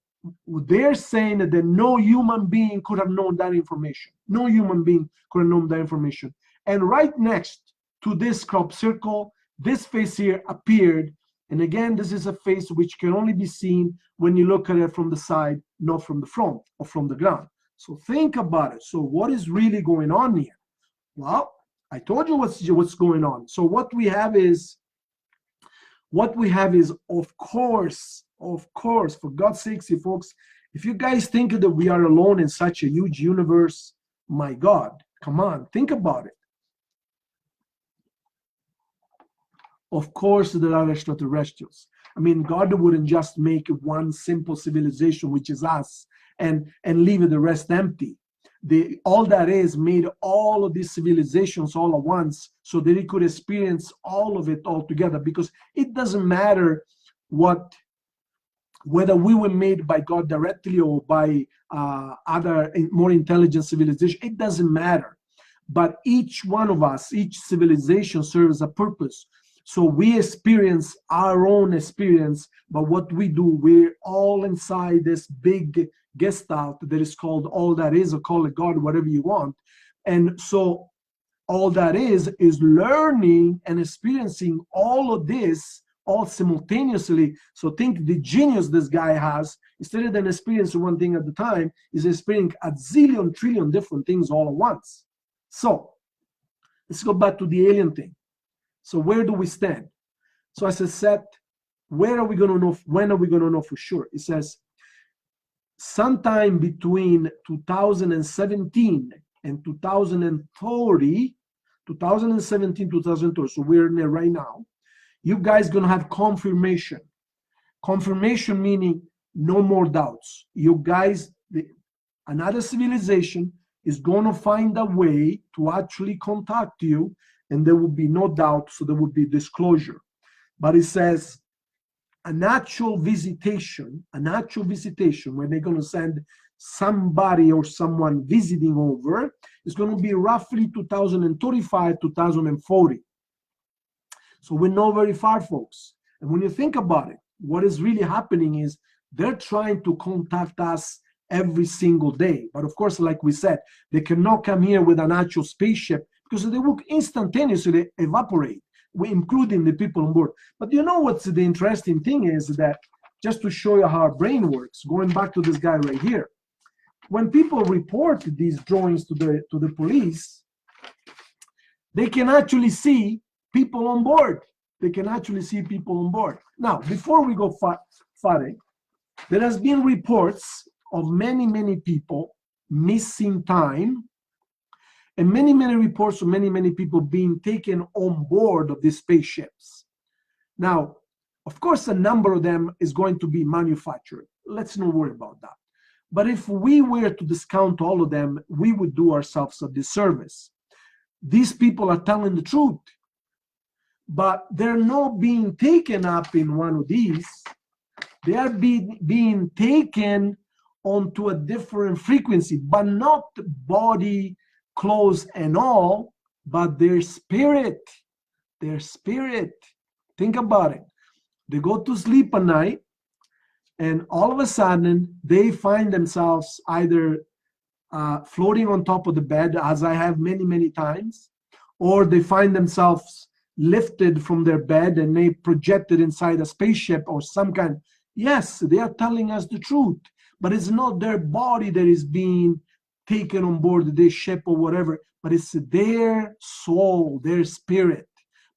they're saying that no human being could have known that information. No human being could have known that information. And right next to this crop circle, this face here appeared. And again, this is a face which can only be seen when you look at it from the side, not from the front or from the ground. So think about it. So what is really going on here? Well, I told you what's going on. So what we have is, of course, for God's sakes, you folks, if you guys think that we are alone in such a huge universe, my God, come on, think about it. Of course, there are extraterrestrials. I mean, God wouldn't just make one simple civilization, which is us, and leave the rest empty. All that is made all of these civilizations all at once so that he could experience all of it all together, because it doesn't matter whether we were made by God directly or by other more intelligent civilization. It doesn't matter. But each one of us, each civilization serves a purpose. So we experience our own experience, but what we do, we're all inside this big gestalt that is called all that is, or call it God, whatever you want. And so all that is learning and experiencing all of this all simultaneously. So think the genius this guy has, instead of then experiencing one thing at the time, is experiencing a zillion trillion different things all at once. So let's go back to the alien thing. So where do we stand? So I said, Seth, where are we going to know? When are we going to know for sure? It says sometime between 2017 and 2030, 2017, 2030. So we're in there right now. You guys going to have confirmation. Confirmation meaning no more doubts. You guys, another civilization is going to find a way to actually contact you, and there will be no doubt, so there will be disclosure. But it says an actual visitation, where they're going to send somebody or someone visiting over, is going to be roughly 2035, 2040. So we're not very far, folks. And when you think about it, what is really happening is they're trying to contact us every single day. But of course, like we said, they cannot come here with an actual spaceship, because they will instantaneously evaporate, including the people on board. But you know what's the interesting thing is that, just to show you how our brain works, going back to this guy right here, when people report these drawings to the police, they can actually see people on board. They can actually see people on board. Now, before we go further, there has been reports of many people missing time, and many reports of many people being taken on board of these spaceships. Now, of course, a number of them is going to be manufactured. Let's not worry about that. But if we were to discount all of them, we would do ourselves a disservice. These people are telling the truth, but they're not being taken up in one of these. They are being taken onto a different frequency, but not body, clothes and all, but their spirit. Think about it. They go to sleep at night, and all of a sudden they find themselves either floating on top of the bed, as I have many times, or they find themselves lifted from their bed and they projected inside a spaceship or some kind. Yes, they are telling us the truth, but it's not their body that is being taken on board this ship or whatever, but it's their soul, their spirit.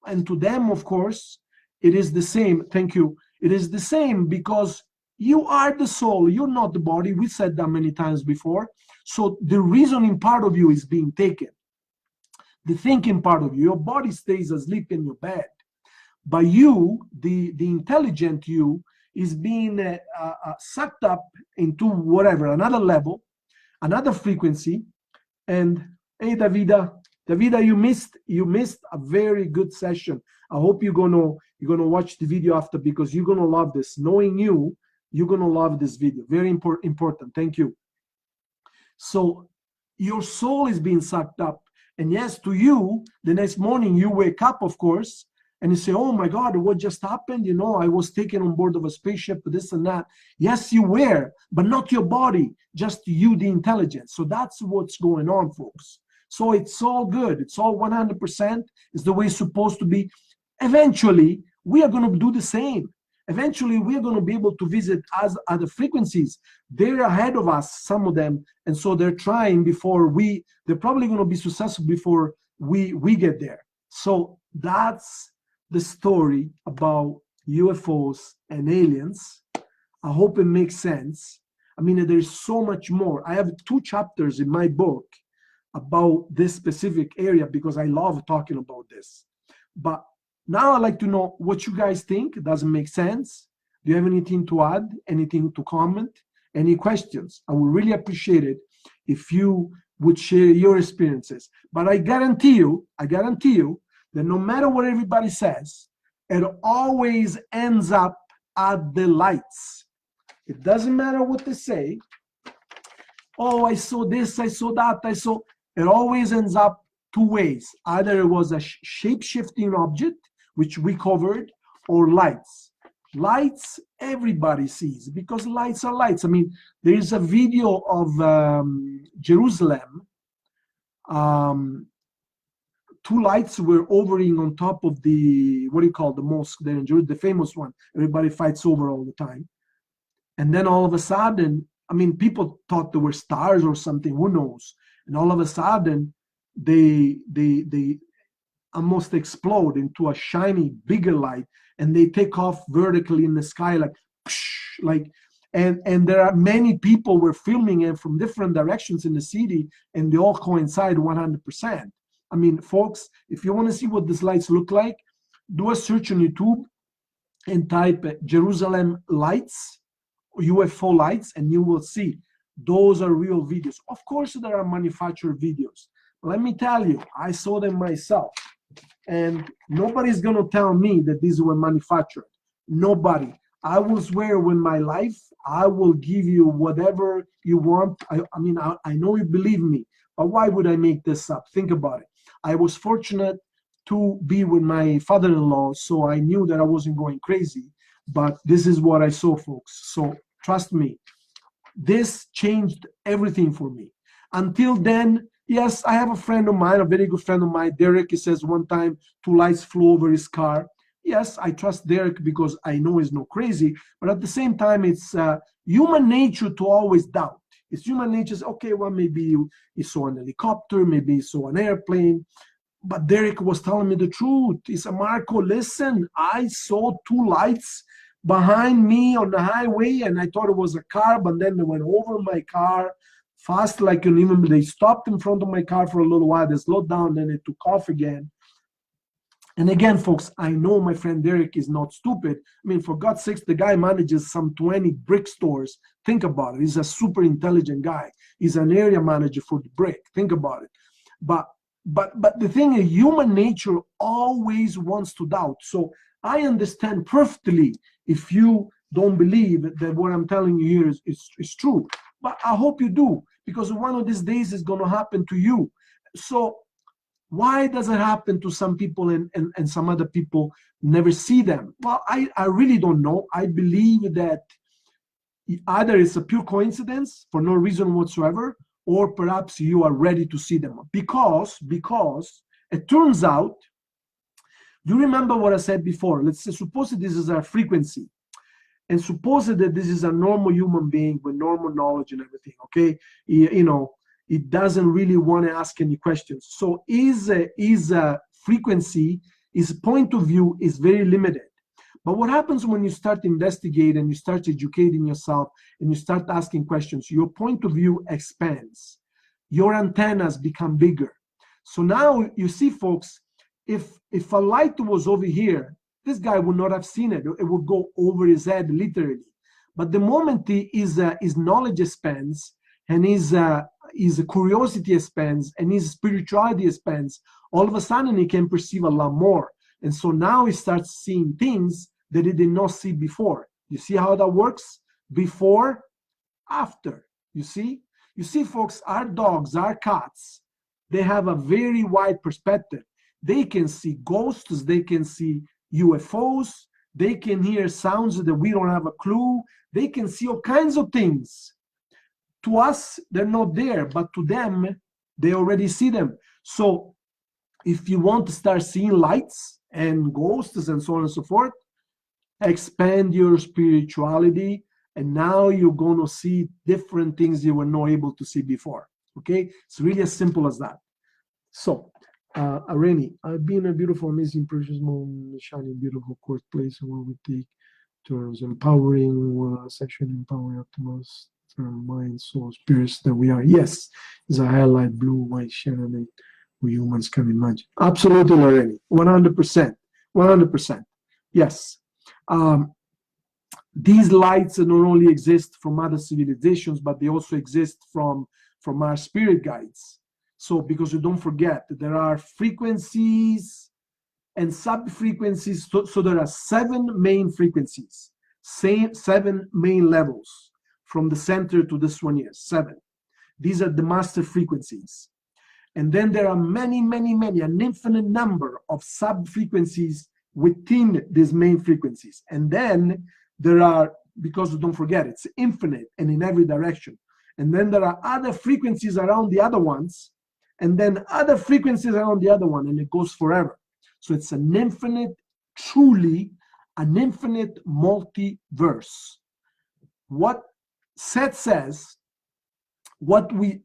And to them, of course, it is the same. Thank you. It is the same, because you are the soul, you're not the body. We said that many times before. So the reasoning part of you is being taken. The thinking part of you, your body stays asleep in your bed. But you, the intelligent you, is being sucked up into whatever, another level, another frequency. And hey, Davida, you missed a very good session. I hope you're gonna watch the video after, because you're gonna love this. Knowing you, you're gonna love this video. Very important. Thank you. So your soul is being sucked up, and yes, to you, the next morning you wake up, of course, and you say, "Oh my God, what just happened? You know, I was taken on board of a spaceship, this and that." Yes, you were, but not your body, just you, the intelligence. So that's what's going on, folks. So it's all good. It's all 100%. It's the way it's supposed to be. Eventually, we are going to do the same. Eventually, we're going to be able to visit other frequencies. They're ahead of us, some of them, and so they're trying before they're probably going to be successful before we get there. So that's the story about UFOs and aliens. I hope it makes sense. I mean, there's so much more. I have 2 chapters in my book about this specific area because I love talking about this. But now I'd like to know what you guys think. Does it make sense? Do you have anything to add? Anything to comment? Any questions? I would really appreciate it if you would share your experiences. But I guarantee you that no matter what everybody says, it always ends up at the lights. It doesn't matter what they say. Oh, I saw this, I saw that, it always ends up 2 ways. Either it was a shape-shifting object, which we covered, or lights. Lights, everybody sees, because lights are lights. I mean, there is a video of Jerusalem. 2 lights were hovering on top of the, the mosque there in Jerusalem, the famous one. Everybody fights over all the time. And then all of a sudden, I mean, people thought they were stars or something, who knows? And all of a sudden, they almost explode into a shiny, bigger light, and they take off vertically in the sky and there are many people were filming it from different directions in the city, and they all coincide 100%. I mean, folks, if you want to see what these lights look like, do a search on YouTube and type Jerusalem lights, UFO lights, and you will see those are real videos. Of course, there are manufactured videos. Let me tell you, I saw them myself, and nobody's going to tell me that these were manufactured. Nobody. I will swear with my life, I will give you whatever you want. I know you believe me, but why would I make this up? Think about it. I was fortunate to be with my father-in-law, so I knew that I wasn't going crazy, but this is what I saw, folks. So trust me, this changed everything for me. Until then, yes, I have a friend of mine, a very good friend of mine, Derek. He says one time 2 lights flew over his car. Yes, I trust Derek because I know he's not crazy, but at the same time, it's human nature to always doubt. It's human nature. Okay, well, maybe he saw an helicopter, maybe he saw an airplane, but Derek was telling me the truth. He said, Marco, listen, I saw 2 lights behind me on the highway, and I thought it was a car, but then they went over my car fast, they stopped in front of my car for a little while, they slowed down, then they took off again. And again, folks, I know my friend Derek is not stupid. I mean, for God's sakes, the guy manages some 20 brick stores. Think about it. He's a super intelligent guy. He's an area manager for the brick. Think about it. But the thing is, human nature always wants to doubt. So I understand perfectly if you don't believe that what I'm telling you here is true. But I hope you do, because one of these days it's going to happen to you. So why does it happen to some people and some other people never see them? Well, I really don't know. I believe that either it's a pure coincidence for no reason whatsoever, or perhaps you are ready to see them. Because it turns out, do you remember what I said before? Let's say, suppose that this is our frequency, and suppose that this is a normal human being with normal knowledge and everything, okay? It doesn't really want to ask any questions. So his frequency, his point of view is very limited. But what happens when you start investigating, you start educating yourself, and you start asking questions? Your point of view expands. Your antennas become bigger. So now you see, folks, if a light was over here, this guy would not have seen it. It would go over his head, literally. But the moment his knowledge expands, and his curiosity expands, and his spirituality expands, all of a sudden he can perceive a lot more. And so now he starts seeing things that he did not see before. You see how that works? Before, after. You see, folks, our dogs, our cats, they have a very wide perspective. They can see ghosts, they can see UFOs, they can hear sounds that we don't have a clue, they can see all kinds of things. To us, they're not there, but to them, they already see them. So if you want to start seeing lights and ghosts and so on and so forth, expand your spirituality, and now you're going to see different things you were not able to see before. Okay, it's really as simple as that. So, Areni, I've been a beautiful, amazing, precious moon, shining, beautiful court place where we take turns empowering, sexually empowering Optimus, mind, soul, spirits that we are. Yes, it's a highlight, blue, white, shining, we humans can imagine. Absolutely, Areni, 100%, 100%. Yes. These lights not only exist from other civilizations, but they also exist from our spirit guides. So, because you don't forget, there are frequencies and sub-frequencies. So there are 7 main frequencies, 7 main levels from the center to this one here, 7. These are the master frequencies. And then there are many, an infinite number of sub-frequencies within these main frequencies. And then there are, because don't forget, it's infinite and in every direction. And then there are other frequencies around the other ones, and then other frequencies around the other one, and it goes forever. So it's an infinite, truly an infinite multiverse. What Seth says, what we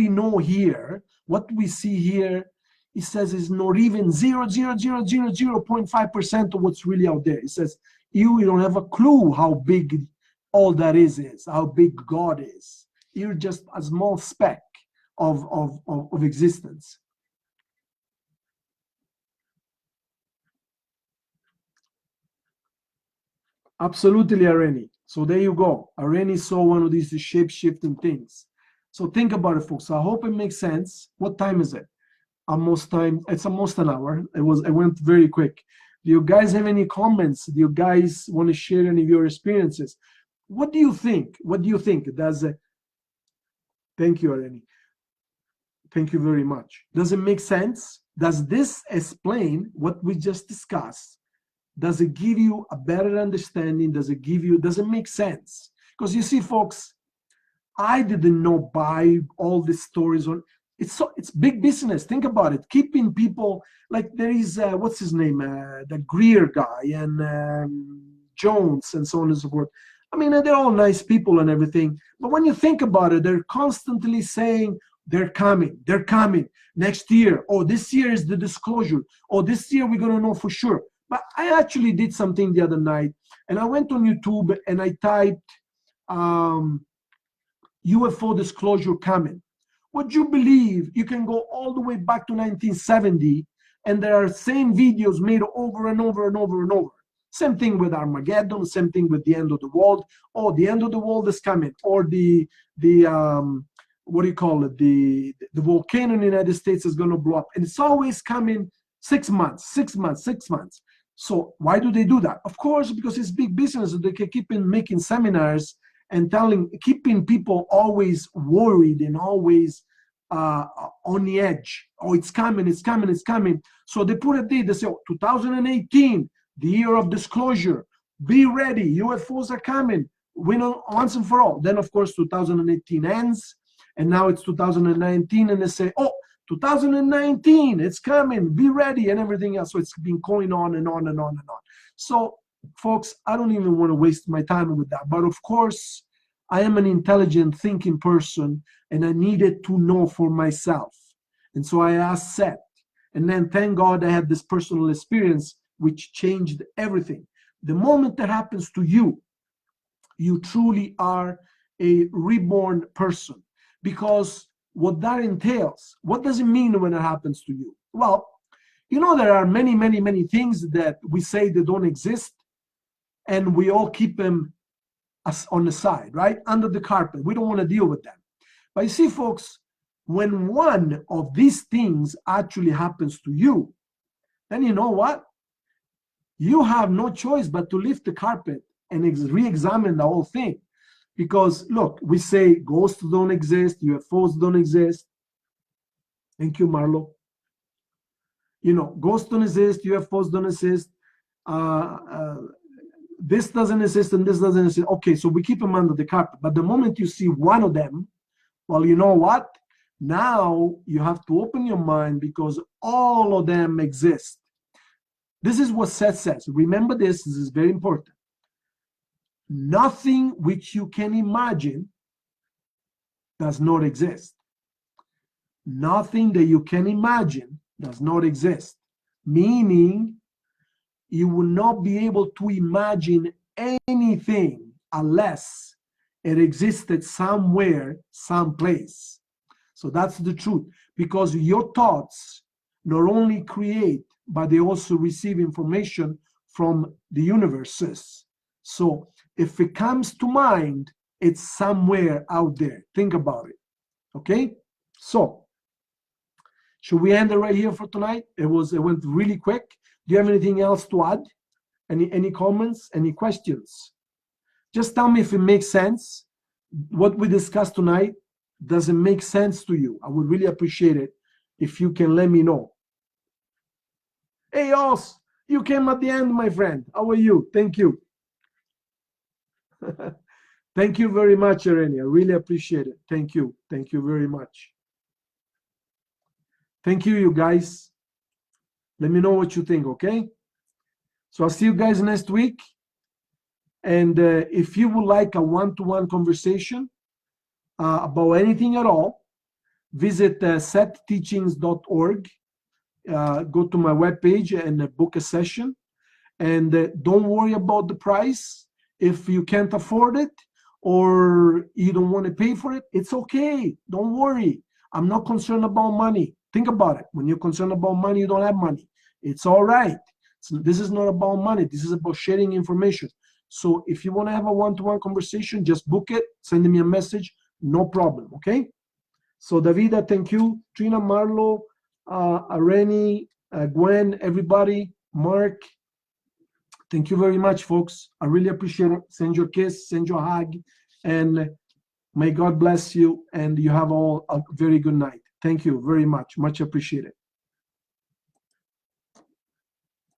know here, what we see here, he says is not even 0.5% of what's really out there. He says you don't have a clue how big all that is, how big God is. You're just a small speck of existence. Absolutely, Areni. So there you go. Areni saw one of these shape-shifting things. So think about it, folks. I hope it makes sense. What time is it? Almost time. It's almost an hour. It went very quick. Do you guys have any comments? Do you guys want to share any of your experiences? What do you think? What do you think? Thank you, Areni. Thank you very much. Does it make sense? Does this explain what we just discussed? Does it give you a better understanding? Does it make sense? Because you see, folks, I didn't know buy all these stories on. It's big business. Think about it. Keeping people, like there is what's his name, the Greer guy and Jones and so on and so forth. I mean, they're all nice people and everything. But when you think about it, they're constantly saying they're coming next year. Oh, this year is the disclosure. Oh, this year we're gonna know for sure. But I actually did something the other night, and I went on YouTube and I typed UFO disclosure coming. Would you believe you can go all the way back to 1970 and there are same videos made over and over and over and over. Same thing with Armageddon, same thing with the end of the world. Oh, the end of the world is coming. Or the what do you call it? The volcano in the United States is going to blow up. And it's always coming 6 months. So why do they do that? Of course, because it's big business. They can keep making seminars and keeping people always worried and always on the edge. Oh, it's coming. So they put a date. They say, 2018, the year of disclosure. Be ready. UFOs are coming. We know once and for all. Then, of course, 2018 ends, and now it's 2019, and they say, 2019, it's coming. Be ready, and everything else. So it's been going on and on and on and on. So, folks, I don't even want to waste my time with that. But of course, I am an intelligent, thinking person, and I needed to know for myself. And so I asked Seth. And then, thank God, I had this personal experience, which changed everything. The moment that happens to you, you truly are a reborn person. Because what that entails, what does it mean when it happens to you? Well, there are many things that we say they don't exist, and we all keep them on the side, right? Under the carpet. We don't want to deal with them. But you see, folks, when one of these things actually happens to you, then you know what? You have no choice but to lift the carpet and re-examine the whole thing. Because, look, we say ghosts don't exist, UFOs don't exist. Thank you, Marlo. Ghosts don't exist, UFOs don't exist. This doesn't exist and this doesn't exist. Okay, so we keep them under the carpet. But the moment you see one of them, well, you know what? Now you have to open your mind, because all of them exist. This is what Seth says. Remember this is very important. Nothing which you can imagine does not exist. Nothing that you can imagine does not exist. Meaning, you will not be able to imagine anything unless it existed somewhere, someplace. So that's the truth. Because your thoughts not only create, but they also receive information from the universes. So if it comes to mind, it's somewhere out there. Think about it. Okay? So, should we end it right here for tonight? It went really quick. Do you have anything else to add? Any comments? Any questions? Just tell me if it makes sense. What we discussed tonight, does it make sense to you? I would really appreciate it if you can let me know. Hey, Os, you came at the end, my friend. How are you? Thank you. Thank you very much, Irene. I really appreciate it. Thank you. Thank you very much. Thank you, you guys. Let me know what you think, okay? So I'll see you guys next week. And if you would like a one-to-one conversation about anything at all, visit setteachings.org. Go to my webpage and book a session. And don't worry about the price. If you can't afford it or you don't want to pay for it, it's okay. Don't worry. I'm not concerned about money. Think about it. When you're concerned about money, you don't have money. It's all right. So this is not about money. This is about sharing information. So if you want to have a one-to-one conversation, just book it. Send me a message. No problem. Okay? So Davida, thank you. Trina, Marlo, Areni, Gwen, everybody, Mark. Thank you very much, folks. I really appreciate it. Send your kiss, send your hug, and may God bless you, and you have all a very good night. Thank you very much. Much appreciated.